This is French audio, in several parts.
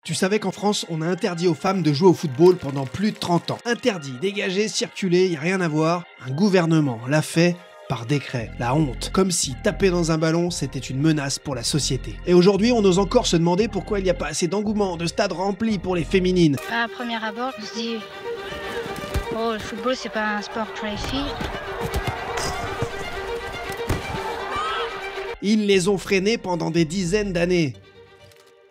Tu savais qu'en France, on a interdit aux femmes de jouer au football pendant plus de 30 ans. Interdit, dégagé, circuler, y a rien à voir. Un gouvernement l'a fait par décret. La honte. Comme si taper dans un ballon, c'était une menace pour la société. Et aujourd'hui, on ose encore se demander pourquoi il n'y a pas assez d'engouement, de stades remplis pour les féminines. À premier abord, on se dit « Oh, le football, c'est pas un sport pour les filles ». Ils les ont freinés pendant des dizaines d'années.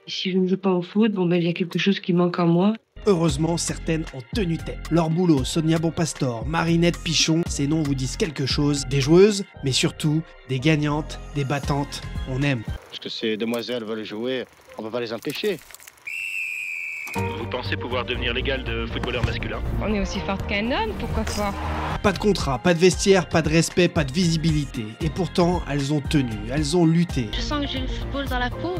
Si je ne joue pas au foot, il y a quelque chose qui manque en moi. Heureusement, certaines ont tenu tête. Leur boulot, Sonia Bonpastor, Marinette Pichon, ces noms vous disent quelque chose. Des joueuses, mais surtout des gagnantes, des battantes. On aime. Parce que ces demoiselles veulent jouer, on ne peut pas les empêcher. Vous pensez pouvoir devenir l'égal de footballeur masculin? On est aussi forte qu'un homme, pourquoi pas? Pas de contrat, pas de vestiaire, pas de respect, pas de visibilité. Et pourtant, elles ont tenu, elles ont lutté. Je sens que j'ai le football dans la peau.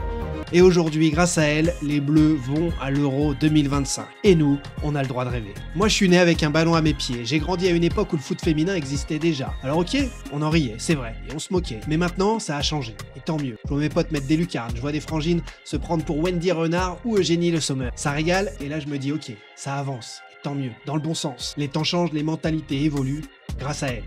Et aujourd'hui, grâce à elles, les Bleus vont à l'Euro 2025. Et nous, on a le droit de rêver. Moi, je suis né avec un ballon à mes pieds. J'ai grandi à une époque où le foot féminin existait déjà. Alors ok, on en riait, c'est vrai, et on se moquait. Mais maintenant, ça a changé. Et tant mieux. Je vois mes potes mettre des lucarnes, je vois des frangines se prendre pour Wendy Renard ou Eugénie Le Sommer. Ça régale, et là je me dis ok, ça avance. Et tant mieux, dans le bon sens. Les temps changent, les mentalités évoluent, grâce à elles.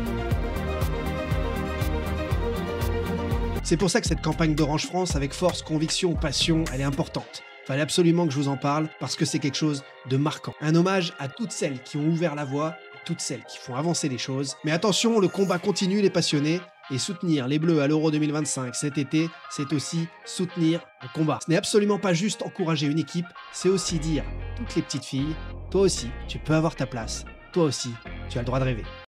C'est pour ça que cette campagne d'Orange France, avec force, conviction, passion, elle est importante. Fallait absolument que je vous en parle, parce que c'est quelque chose de marquant. Un hommage à toutes celles qui ont ouvert la voie, toutes celles qui font avancer les choses. Mais attention, le combat continue, les passionnés, et soutenir les Bleus à l'Euro 2025 cet été, c'est aussi soutenir un combat. Ce n'est absolument pas juste encourager une équipe, c'est aussi dire à toutes les petites filles, toi aussi, tu peux avoir ta place, toi aussi, tu as le droit de rêver.